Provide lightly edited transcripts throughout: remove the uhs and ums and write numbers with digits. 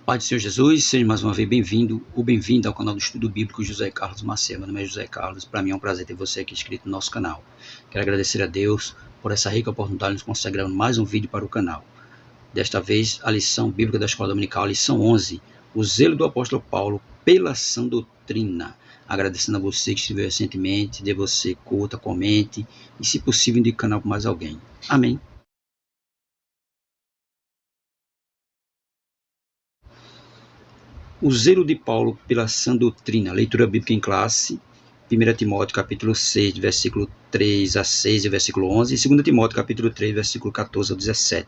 Pai do Senhor Jesus, seja mais uma vez bem-vindo ou bem-vinda ao canal do Estudo Bíblico José Carlos Macedo. Meu nome é José Carlos, para mim é um prazer ter você aqui inscrito no nosso canal. Quero agradecer a Deus por essa rica oportunidade de nos consagrando mais um vídeo para o canal. Desta vez, a lição bíblica da Escola Dominical, a lição 11, o zelo do apóstolo Paulo pela sã doutrina. Agradecendo a você que esteve recentemente, dê você curta, comente e, se possível, indique o canal para mais alguém. Amém. O zelo de Paulo pela sã doutrina, leitura bíblica em classe, 1 Timóteo capítulo 6, versículo 3 a 6 e versículo 11, e 2 Timóteo capítulo 3, versículo 14 a 17.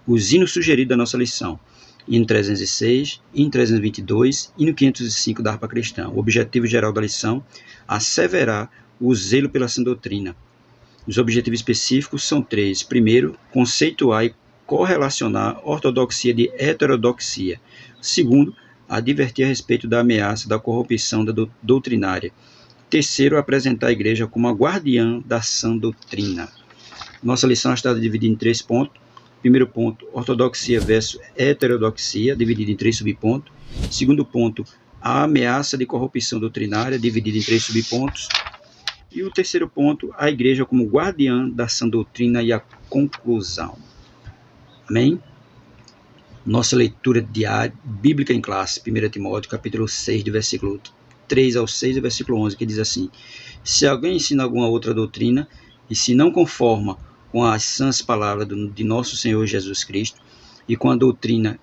Os hinos sugeridos da nossa lição, hino 306, hino 322, hino 505 da harpa cristã. O objetivo geral da lição, asseverar o zelo pela sã doutrina. Os objetivos específicos são três. Primeiro, conceituar e correlacionar ortodoxia de heterodoxia. Segundo, advertir a respeito da ameaça da corrupção doutrinária. Terceiro, apresentar a igreja como a guardiã da sã doutrina. Nossa lição está dividida em 3 pontos. Primeiro ponto, ortodoxia versus heterodoxia, dividida em 3 subpontos. Segundo ponto, a ameaça de corrupção doutrinária, dividida em 3 subpontos. E o terceiro ponto, a igreja como guardiã da sã doutrina e a conclusão. Amém? Nossa leitura diária, bíblica em classe, 1 Timóteo, capítulo 6, do versículo 3 ao 6 e versículo 11, que diz assim: se alguém ensina alguma outra doutrina, e se não conforma com as sãs palavras de nosso Senhor Jesus Cristo, e com a doutrina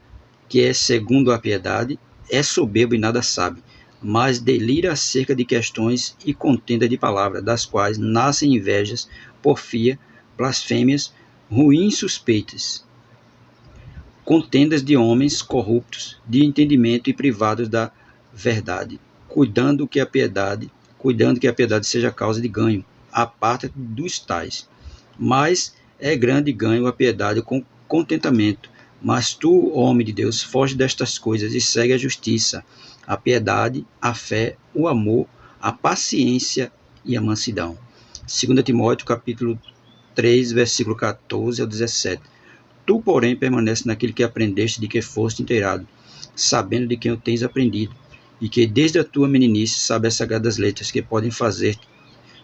que é segundo a piedade, é soberbo e nada sabe, mas delira acerca de questões e contenda de palavras, das quais nascem invejas, porfia, blasfêmias, ruins suspeitas, contendas de homens corruptos, de entendimento e privados da verdade, cuidando que a piedade seja causa de ganho, aparta dos tais. Mas é grande ganho a piedade com contentamento. Mas tu, homem de Deus, foge destas coisas e segue a justiça, a piedade, a fé, o amor, a paciência e a mansidão. 2 Timóteo, capítulo 3, versículo 14 ao 17. Tu, porém, permanece naquele que aprendeste, de que foste inteirado, sabendo de quem o tens aprendido, e que desde a tua meninice sabe as sagradas letras que podem fazer-te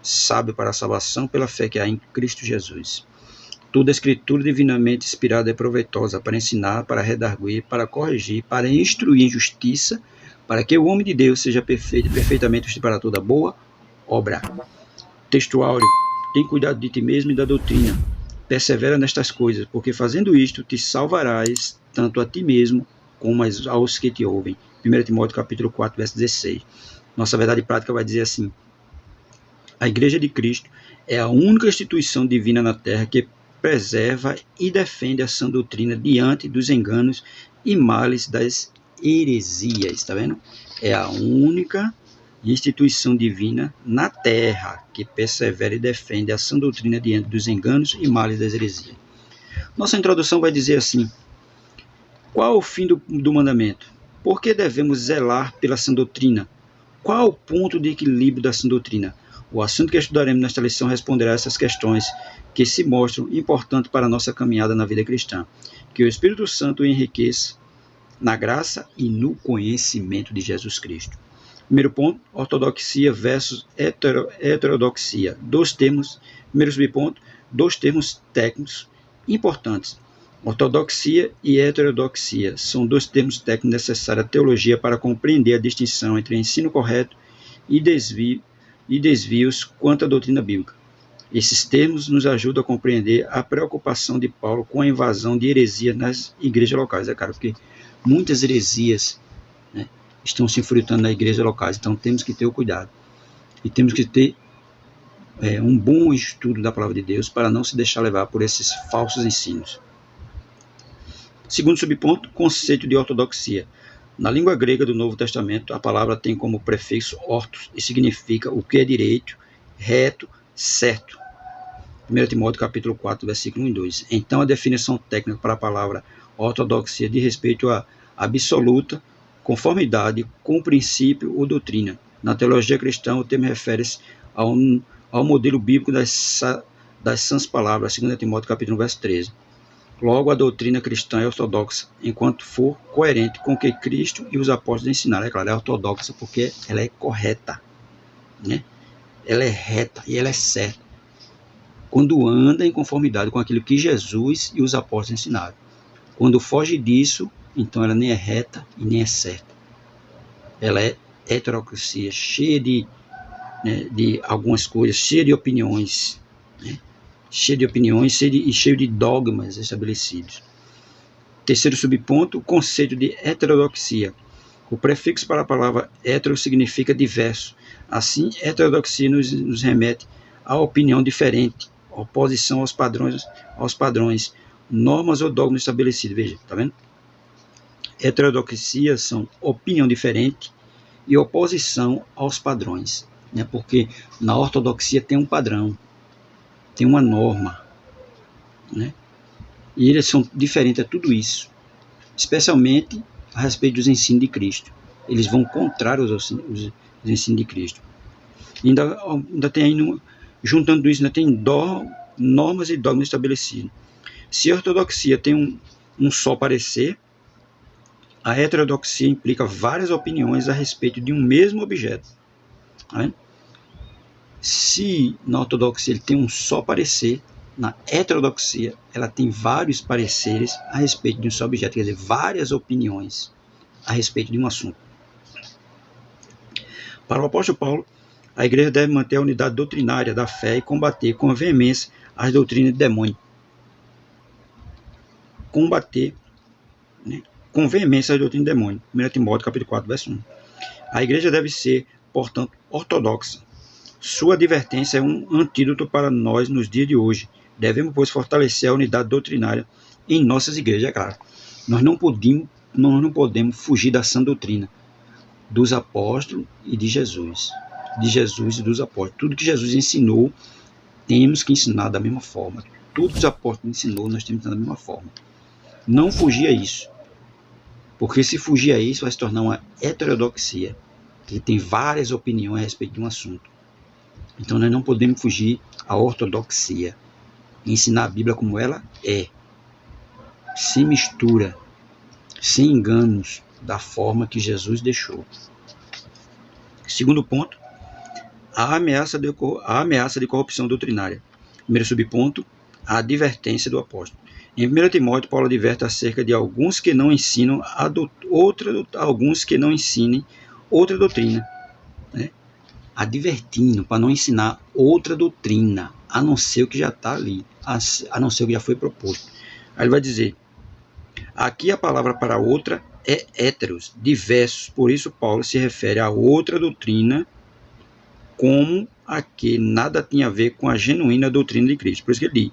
sábio para a salvação pela fé que há em Cristo Jesus. Toda a escritura divinamente inspirada é proveitosa para ensinar, para redarguir, para corrigir, para instruir em justiça, para que o homem de Deus seja perfeito e perfeitamente apto para toda boa obra. Texto áureo: tem cuidado de ti mesmo e da doutrina. Persevera nestas coisas, porque fazendo isto te salvarás tanto a ti mesmo como aos que te ouvem. 1 Timóteo capítulo 4, verso 16. Nossa verdade prática vai dizer assim: a Igreja de Cristo é a única instituição divina na Terra que preserva e defende a sã doutrina diante dos enganos e males das heresias. Está vendo? É a única instituição divina na Terra que persevera e defende a sã doutrina diante dos enganos e males das heresias. Nossa introdução vai dizer assim: qual o fim do mandamento? Por que devemos zelar pela sã doutrina? Qual o ponto de equilíbrio da sã doutrina? O assunto que estudaremos nesta lição responderá a essas questões que se mostram importantes para a nossa caminhada na vida cristã. Que o Espírito Santo o enriqueça na graça e no conhecimento de Jesus Cristo. Primeiro ponto, ortodoxia versus heterodoxia. Primeiro subponto, 2 termos técnicos importantes. Ortodoxia e heterodoxia são 2 termos técnicos necessários à teologia para compreender a distinção entre ensino correto e desvios quanto à doutrina bíblica. Esses termos nos ajudam a compreender a preocupação de Paulo com a invasão de heresias nas igrejas locais, porque muitas heresias, né, estão se infiltrando nas igrejas locais, então temos que ter o cuidado e temos que ter um bom estudo da palavra de Deus para não se deixar levar por esses falsos ensinos. Segundo subponto, conceito de ortodoxia. Na língua grega do Novo Testamento, a palavra tem como prefixo ortos e significa o que é direito, reto, certo. 1 Timóteo capítulo 4, versículo 1 e 2. Então, a definição técnica para a palavra ortodoxia diz respeito a absoluta conformidade com o princípio ou doutrina. Na teologia cristã, o termo refere-se ao modelo bíblico das sãs palavras, 2 Timóteo capítulo 1, verso 13. Logo, a doutrina cristã é ortodoxa, enquanto for coerente com o que Cristo e os apóstolos ensinaram. É claro, é ortodoxa porque ela é correta, né? Ela é reta e ela é certa, quando anda em conformidade com aquilo que Jesus e os apóstolos ensinaram. Quando foge disso, então ela nem é reta e nem é certa. Ela é heterodoxia, cheia de algumas coisas, cheia de opiniões, né? Cheia de opiniões e cheio de dogmas estabelecidos. Terceiro subponto, o conceito de heterodoxia. O prefixo para a palavra hetero significa diverso. Assim, heterodoxia nos remete à opinião diferente, oposição aos padrões, normas ou dogmas estabelecidos. Veja, tá vendo? Heterodoxia são opinião diferente e oposição aos padrões, né? Porque na ortodoxia tem um padrão, tem uma norma, né? E eles são diferentes a tudo isso, especialmente a respeito dos ensinos de Cristo. Eles vão contrários aos ensinos de Cristo. Ainda tem aí, juntando isso, ainda tem normas e dogmas estabelecidos. Se a ortodoxia tem um só parecer, a heterodoxia implica várias opiniões a respeito de um mesmo objeto. Né? Se na ortodoxia ele tem um só parecer, na heterodoxia ela tem vários pareceres a respeito de um só objeto, quer dizer, várias opiniões a respeito de um assunto. Para o apóstolo Paulo, a igreja deve manter a unidade doutrinária da fé e combater com veemência as doutrinas de demônio. Combater, né, com veemência as doutrinas de demônio. 1 Timóteo capítulo 4, verso 1. A igreja deve ser, portanto, ortodoxa. Sua advertência é um antídoto para nós nos dias de hoje. Devemos, pois, fortalecer a unidade doutrinária em nossas igrejas, é claro. Nós não podemos fugir da sã doutrina dos apóstolos e de Jesus e dos apóstolos. Tudo que Jesus ensinou, temos que ensinar da mesma forma. Tudo que os apóstolos ensinou, nós temos que ensinar da mesma forma. Não fugir a isso. Porque se fugir a isso, vai se tornar uma heterodoxia, que tem várias opiniões a respeito de um assunto. Então nós não podemos fugir à ortodoxia. Ensinar a Bíblia como ela é. Sem mistura, sem enganos, da forma que Jesus deixou. Segundo ponto, a ameaça de corrupção doutrinária. Primeiro subponto, a advertência do apóstolo. Em 1 Timóteo, Paulo adverte acerca de alguns que não ensinam alguns que não ensinem outra doutrina, né? Advertindo para não ensinar outra doutrina, a não ser o que já está ali, a não ser o que já foi proposto. Aí ele vai dizer, aqui a palavra para outra é héteros, diversos, por isso Paulo se refere a outra doutrina como a que nada tinha a ver com a genuína doutrina de Cristo. Por isso que ele diz,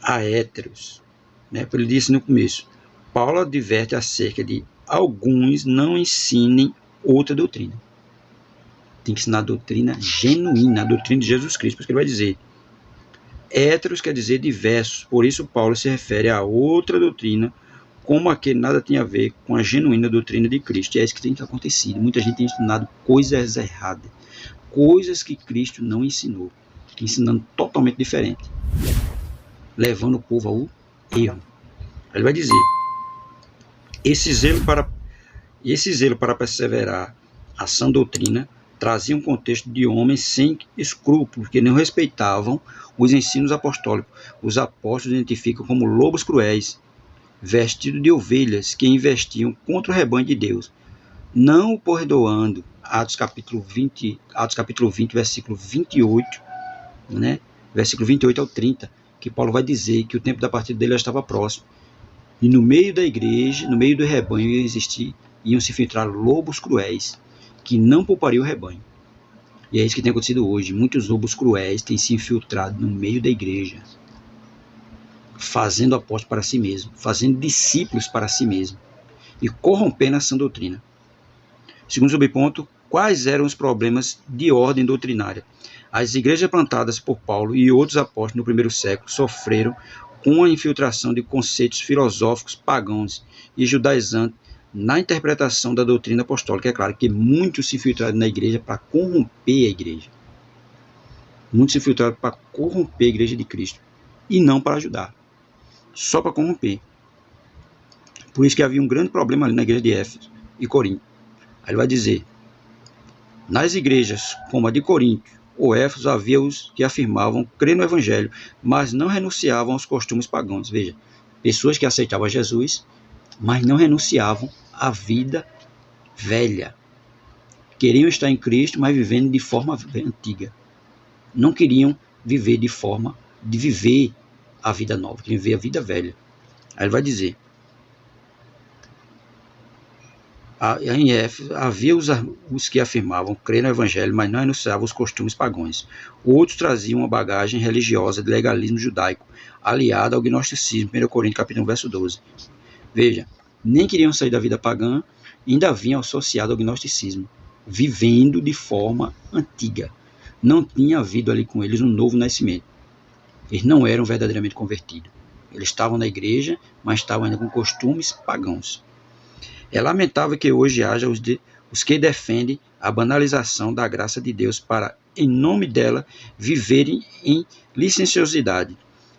a héteros, né? Ele disse no começo, Paulo adverte acerca de alguns não ensinem outra doutrina. Tem que ensinar a doutrina genuína, a doutrina de Jesus Cristo. Por isso que ele vai dizer, héteros quer dizer diversos, por isso Paulo se refere a outra doutrina como a que nada tem a ver com a genuína doutrina de Cristo. E é isso que tem acontecido. Muita gente tem ensinado coisas erradas, coisas que Cristo não ensinou, ensinando totalmente diferente, levando o povo ao erro. Ele vai dizer, esse zelo para perseverar a sã doutrina trazia um contexto de homens sem escrúpulos, que não respeitavam os ensinos apostólicos. Os apóstolos identificam como lobos cruéis, vestidos de ovelhas, que investiam contra o rebanho de Deus, não o perdoando. Atos capítulo 20, versículo 28, né? Versículo 28 ao 30, que Paulo vai dizer que o tempo da partida dele já estava próximo. E no meio da igreja, no meio do rebanho, iam se infiltrar lobos cruéis, que não poupariam o rebanho. E é isso que tem acontecido hoje. Muitos lobos cruéis têm se infiltrado no meio da igreja, fazendo apóstolos para si mesmo, fazendo discípulos para si mesmo, e corrompendo a sã doutrina. Segundo subponto, quais eram os problemas de ordem doutrinária? As igrejas plantadas por Paulo e outros apóstolos no primeiro século sofreram com a infiltração de conceitos filosóficos pagãos e judaizantes na interpretação da doutrina apostólica. É claro que muitos se infiltraram na igreja para corromper a igreja. Muitos se infiltraram para corromper a igreja de Cristo e não para ajudar. só para corromper. Por isso que havia um grande problema ali na igreja de Éfeso e Corinto. Aí ele vai dizer, nas igrejas como a de Corinto ou Éfeso havia os que afirmavam crer no Evangelho, mas não renunciavam aos costumes pagãos. Veja, pessoas que aceitavam Jesus, mas não renunciavam à vida velha. Queriam estar em Cristo, mas vivendo de forma antiga. Não queriam viver de forma de viver a vida nova, queriam viver a vida velha. Aí ele vai dizer, em Éfeso havia os que afirmavam crer no Evangelho, mas não renunciavam os costumes pagãos. Outros traziam uma bagagem religiosa de legalismo judaico, aliada ao gnosticismo, 1 Coríntios capítulo 1, verso 12. Veja, nem queriam sair da vida pagã, ainda vinham associados ao gnosticismo, vivendo de forma antiga. Não tinha havido ali com eles um novo nascimento. Eles não eram verdadeiramente convertidos. Eles estavam na igreja, mas estavam ainda com costumes pagãos. É lamentável que hoje haja os que defendem a banalização da graça de Deus para, em nome dela, viverem em licenciosidade,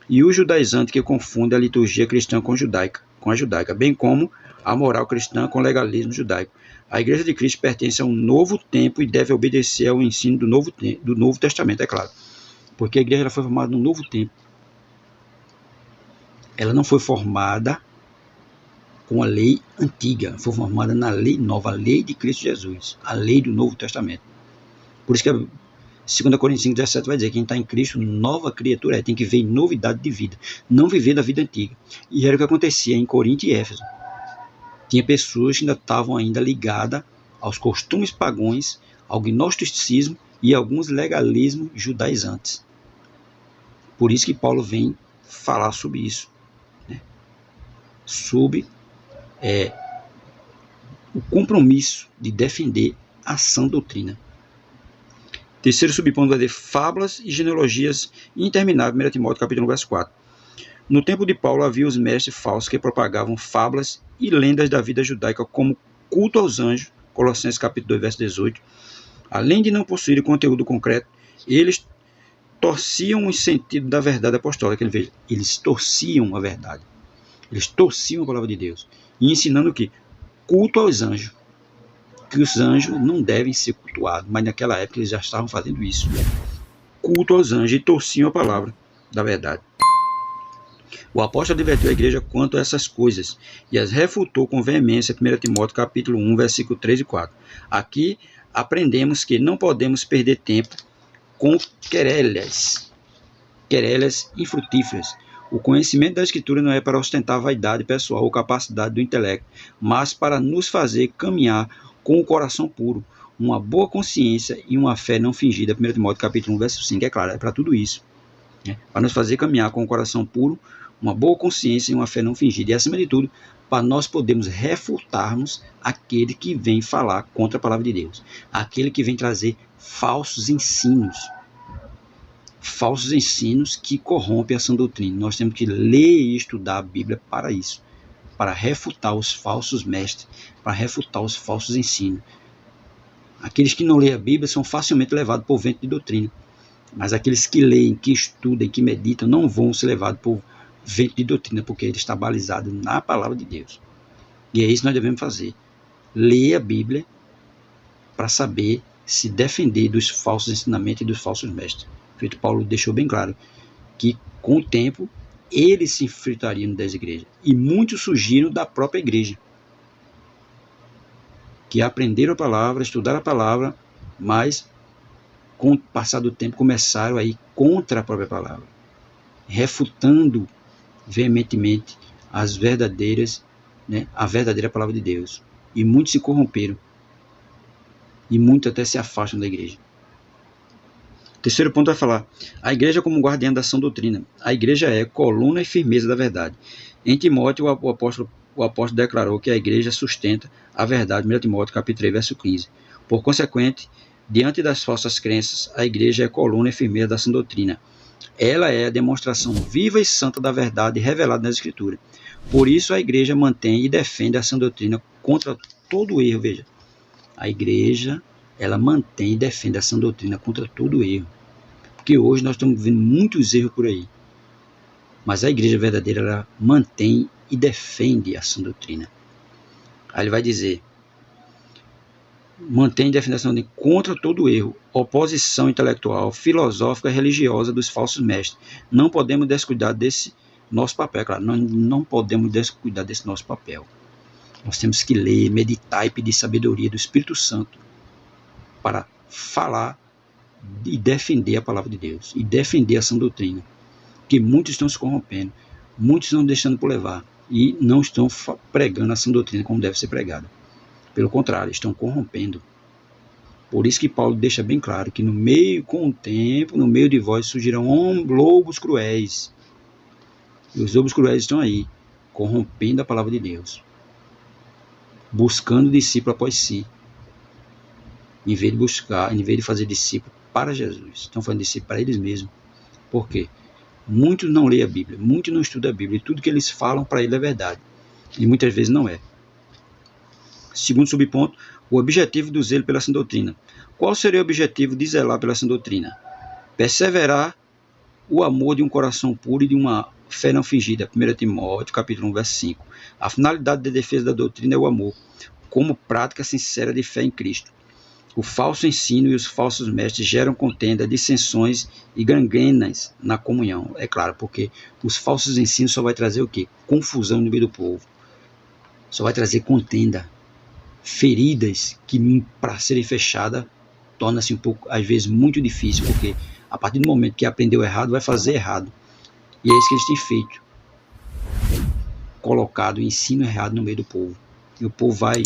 e os judaizantes que confundem a liturgia cristã com a judaica, bem como a moral cristã com o legalismo judaico. A Igreja de Cristo pertence a um novo tempo e deve obedecer ao ensino do Novo Testamento, é claro, porque a igreja ela foi formada no novo tempo. Ela não foi formada com a lei antiga, foi formada na lei nova, a lei de Cristo Jesus, a lei do Novo Testamento. Por isso que 2 Coríntios 5,17 vai dizer que quem está em Cristo, nova criatura é, tem que ver em novidade de vida, não viver da vida antiga. E era o que acontecia em Corinto e Éfeso. Tinha pessoas que ainda estavam ligadas aos costumes pagãos, ao gnosticismo e alguns legalismos judaizantes. Por isso que Paulo vem falar sobre isso, né? Sobre o compromisso de defender a sã doutrina. Terceiro subponto vai dizer fábulas e genealogias intermináveis, 1 Timóteo capítulo 1, verso 4. No tempo de Paulo havia os mestres falsos que propagavam fábulas e lendas da vida judaica como culto aos anjos, Colossenses capítulo 2, verso 18. Além de não possuir conteúdo concreto, eles torciam o sentido da verdade apostólica. Eles torciam a verdade. Eles torciam a palavra de Deus. E ensinando o quê? Culto aos anjos. Que os anjos não devem ser cultuados, mas naquela época eles já estavam fazendo isso. Culto aos anjos e torciam a palavra da verdade. O apóstolo advertiu a igreja quanto a essas coisas e as refutou com veemência, 1 Timóteo capítulo 1, versículo 3 e 4. Aqui aprendemos que não podemos perder tempo com querelas infrutíferas. O conhecimento da Escritura não é para ostentar vaidade pessoal ou capacidade do intelecto, mas para nos fazer caminhar com o coração puro, uma boa consciência e uma fé não fingida. 1 Timóteo capítulo 1, verso 5, é claro, é para tudo isso. Para nos fazer caminhar com o coração puro, uma boa consciência e uma fé não fingida. E, acima de tudo, para nós podermos refutarmos aquele que vem falar contra a palavra de Deus, aquele que vem trazer falsos ensinos que corrompem a sã doutrina. Nós temos que ler e estudar a Bíblia para isso, para refutar os falsos mestres, para refutar os falsos ensinos. Aqueles que não leem a Bíblia são facilmente levados por vento de doutrina, mas aqueles que leem, que estudam, que meditam, não vão ser levados por vento de doutrina, porque ele está balizado na palavra de Deus. E é isso que nós devemos fazer. Ler a Bíblia para saber se defender dos falsos ensinamentos e dos falsos mestres. Feito Paulo deixou bem claro que com o tempo eles se infiltrariam das igrejas. E muitos surgiram da própria igreja, que aprenderam a palavra, estudaram a palavra, mas com o passar do tempo começaram a ir contra a própria palavra, refutando veementemente a verdadeira palavra de Deus. E muitos se corromperam. E muitos até se afastam da igreja. Terceiro ponto vai falar, a igreja como guardiã da sã doutrina. A igreja é coluna e firmeza da verdade. Em Timóteo, o apóstolo declarou que a igreja sustenta a verdade, 1 Timóteo capítulo 3, verso 15. Por consequente, diante das falsas crenças, a igreja é coluna e firmeza da sã doutrina. Ela é a demonstração viva e santa da verdade revelada nas Escrituras. Por isso a igreja mantém e defende a sã doutrina contra todo erro. Veja, a igreja ela mantém e defende a sã doutrina contra todo erro. Porque hoje nós estamos vendo muitos erros por aí. Mas a igreja verdadeira, ela mantém e defende a sã doutrina. Aí ele vai dizer: mantém e defende a sã doutrina contra todo erro, oposição intelectual, filosófica e religiosa dos falsos mestres. Não podemos descuidar desse nosso papel, claro, nós não podemos descuidar desse nosso papel. Nós temos que ler, meditar e pedir sabedoria do Espírito Santo para falar e defender a palavra de Deus e defender a sã doutrina, que muitos estão se corrompendo, muitos estão deixando por levar e não estão pregando a sã doutrina como deve ser pregada. Pelo contrário, estão corrompendo. Por isso que Paulo deixa bem claro que com o tempo, no meio de vós surgirão lobos cruéis. E os lobos cruéis estão aí, corrompendo a palavra de Deus, buscando discípulo após si, em vez de fazer discípulo para Jesus. Estão fazendo discípulo para eles mesmos. Por quê? Muitos não leem a Bíblia, muitos não estudam a Bíblia, e tudo que eles falam para eles é verdade. E muitas vezes não é. Segundo subponto, o objetivo do zelo pela sã doutrina. Qual seria o objetivo de zelar pela sã doutrina? Perseverar o amor de um coração puro e de uma fé não fingida. 1 Timóteo, capítulo 1, verso 5. A finalidade da defesa da doutrina é o amor, como prática sincera de fé em Cristo. O falso ensino e os falsos mestres geram contenda, dissensões e gangrenas na comunhão. É claro, porque os falsos ensinos só vai trazer o quê? Confusão no meio do povo. Só vai trazer contenda, feridas que, para serem fechadas, torna-se um pouco, às vezes, muito difícil, porque a partir do momento que aprendeu errado, vai fazer errado. E é isso que eles têm feito. Colocado o ensino errado no meio do povo. E o povo vai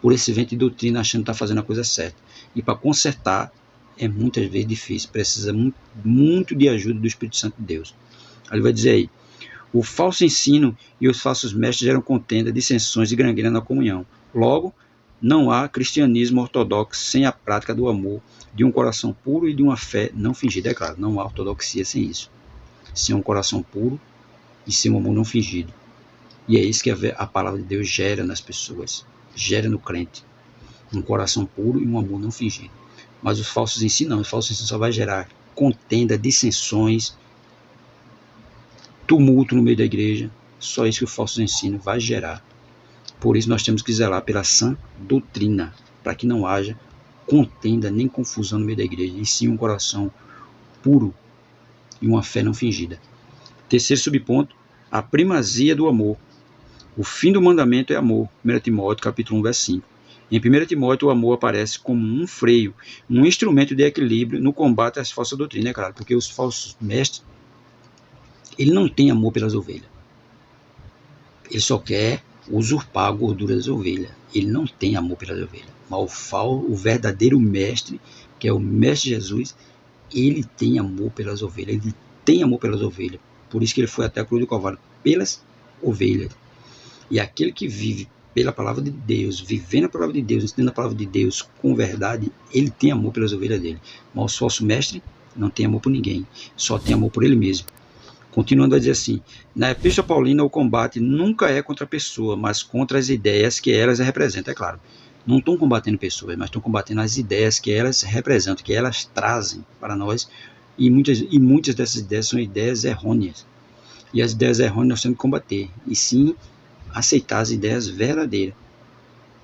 por esse vento de doutrina achando que está fazendo a coisa certa. E para consertar é muitas vezes difícil. Precisa muito de ajuda do Espírito Santo de Deus. Ele vai dizer aí: o falso ensino e os falsos mestres geram contenda, dissensões e gangrena na comunhão. Logo, não há cristianismo ortodoxo sem a prática do amor, de um coração puro e de uma fé não fingida. É claro, não há ortodoxia sem isso. Sem um coração puro e sem um amor não fingido. E é isso que a palavra de Deus gera nas pessoas, gera no crente. Um coração puro e um amor não fingido. Mas os falsos ensinos não. Os falsos ensinos só vai gerar contenda, dissensões, tumulto no meio da igreja. Só isso que o falso ensino vai gerar. Por isso nós temos que zelar pela sã doutrina, para que não haja contenda nem confusão no meio da igreja, e sim um coração puro e uma fé não fingida. Terceiro subponto, a primazia do amor. O fim do mandamento é amor. 1 Timóteo, capítulo 1, verso 5. Em 1 Timóteo, o amor aparece como um freio, um instrumento de equilíbrio no combate às falsas doutrinas, é claro, porque os falsos mestres, ele não tem amor pelas ovelhas. Ele só quer usurpar a gordura das ovelhas. Ele não tem amor pelas ovelhas. Mas o verdadeiro mestre, que é o mestre Jesus, ele tem amor pelas ovelhas. Ele tem amor pelas ovelhas. Por isso que ele foi até a cruz do Calvário, pelas ovelhas. E aquele que vive pela palavra de Deus, vivendo a palavra de Deus, ensinando a palavra de Deus com verdade, ele tem amor pelas ovelhas dele. Mas o falso mestre não tem amor por ninguém, só tem amor por ele mesmo. Continuando a dizer assim: na Epístola Paulina, o combate nunca é contra a pessoa, mas contra as ideias que elas representam. É claro, não estão combatendo pessoas, mas estão combatendo as ideias que elas representam, que elas trazem para nós, e muitas dessas ideias são ideias errôneas. E as ideias errôneas nós temos que combater, e sim aceitar as ideias verdadeiras.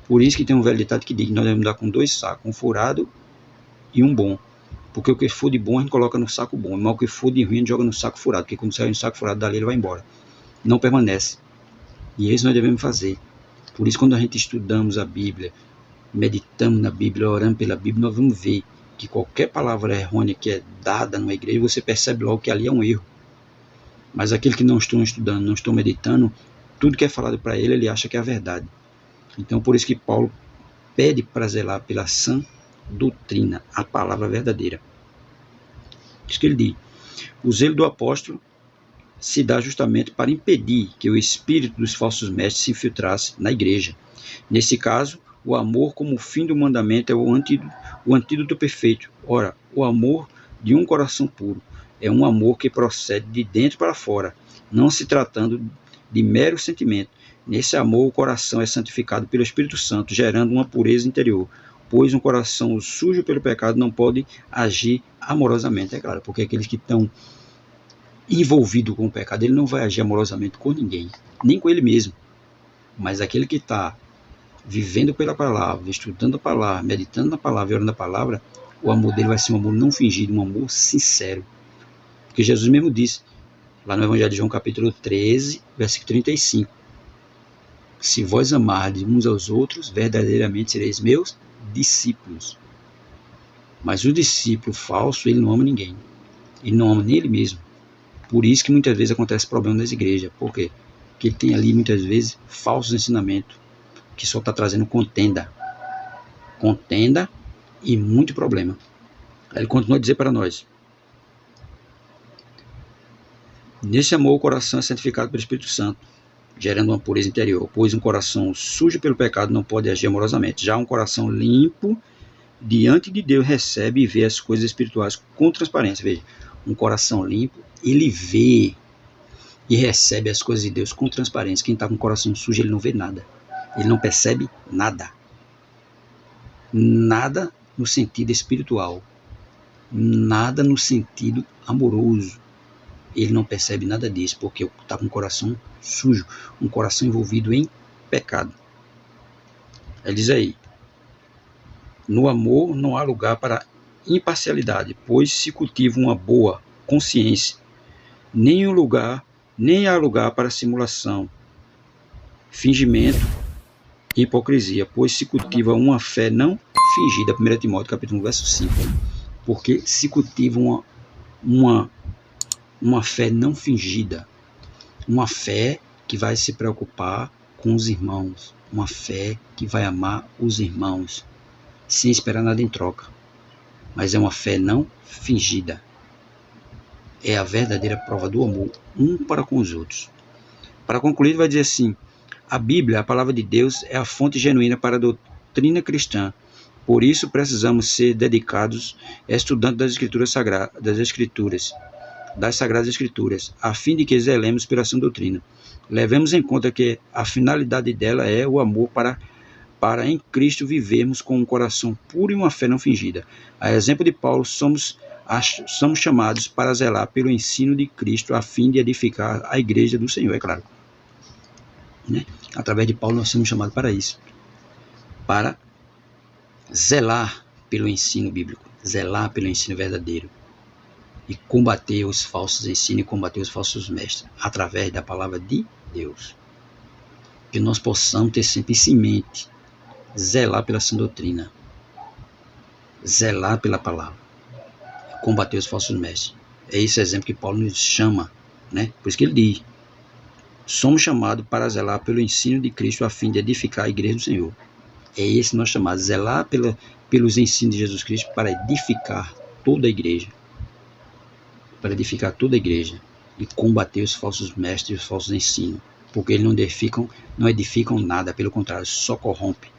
Por isso que tem um velho ditado que diz que nós devemos dar com 2 sacos, um furado e um bom. Porque o que for de bom a gente coloca no saco bom, mas o que for de ruim a gente joga no saco furado, porque quando sai no saco furado dali ele vai embora, não permanece. E é isso que nós devemos fazer. Por isso, quando a gente estudamos a Bíblia, meditamos na Bíblia, oramos pela Bíblia, nós vamos ver que qualquer palavra errônea que é dada numa igreja, você percebe logo que ali é um erro. Mas aquele que não estão estudando, não estão meditando, tudo que é falado para ele, ele acha que é a verdade. Então, por isso que Paulo pede para zelar pela sã doutrina, a palavra verdadeira. Isso que ele diz: o zelo do apóstolo se dá justamente para impedir que o espírito dos falsos mestres se infiltrasse na igreja. Nesse caso, o amor como fim do mandamento é o antídoto perfeito. Ora, o amor de um coração puro é um amor que procede de dentro para fora, não se tratando de mero sentimento. Nesse amor, o coração é santificado pelo Espírito Santo, gerando uma pureza interior, pois um coração sujo pelo pecado não pode agir amorosamente, é claro, porque aqueles que estão envolvido com o pecado, ele não vai agir amorosamente com ninguém, nem com ele mesmo. Mas aquele que está vivendo pela palavra, estudando a palavra, meditando na palavra e orando a palavra, o amor dele vai ser um amor não fingido, um amor sincero. Porque Jesus mesmo disse, lá no Evangelho de João capítulo 13, versículo 35, se vós amardes uns aos outros, verdadeiramente sereis meus discípulos. Mas o discípulo falso, ele não ama ninguém. Ele não ama nem ele mesmo. Por isso que muitas vezes acontece problema nas igrejas. Por quê? Porque ele tem ali muitas vezes falsos ensinamentos, que só está trazendo contenda e muito problema. Ele continua a dizer para nós, nesse amor o coração é santificado pelo Espírito Santo, gerando uma pureza interior, pois um coração sujo pelo pecado não pode agir amorosamente. Já um coração limpo diante de Deus recebe e vê as coisas espirituais com transparência. Veja, um coração limpo, ele vê e recebe as coisas de Deus com transparência. Quem está com o coração sujo, ele não vê nada. Ele não percebe nada. Nada no sentido espiritual. Nada no sentido amoroso. Ele não percebe nada disso, porque está com o coração sujo, um coração envolvido em pecado. Ele diz aí, no amor não há lugar para imparcialidade, pois se cultiva uma boa consciência, nem há lugar para simulação, fingimento e hipocrisia, pois se cultiva uma fé não fingida, 1 Timóteo capítulo 1, verso 5, porque se cultiva uma fé não fingida, uma fé que vai se preocupar com os irmãos, uma fé que vai amar os irmãos, sem esperar nada em troca, mas é uma fé não fingida, é a verdadeira prova do amor, um para com os outros. Para concluir, vai dizer assim, a Bíblia, a palavra de Deus, é a fonte genuína para a doutrina cristã, por isso precisamos ser dedicados estudantes das Escrituras Sagradas, das Sagradas Escrituras, a fim de que zelemos pela sã doutrina. Levemos em conta que a finalidade dela é o amor para em Cristo vivermos com um coração puro e uma fé não fingida. A exemplo de Paulo, somos chamados para zelar pelo ensino de Cristo, a fim de edificar a igreja do Senhor, é claro. Né? Através de Paulo nós somos chamados para isso, para zelar pelo ensino bíblico, zelar pelo ensino verdadeiro, e combater os falsos ensinos e combater os falsos mestres, através da palavra de Deus. Que nós possamos ter sempre isso em mente, zelar pela sã doutrina, zelar pela palavra, combater os falsos mestres. É esse exemplo que Paulo nos chama, né? Por isso que ele diz, somos chamados para zelar pelo ensino de Cristo a fim de edificar a igreja do Senhor. É esse nosso chamado, zelar pelos ensinos de Jesus Cristo para edificar toda a igreja. Para edificar toda a igreja e combater os falsos mestres e os falsos ensinos, porque eles não edificam nada, pelo contrário, só corrompe.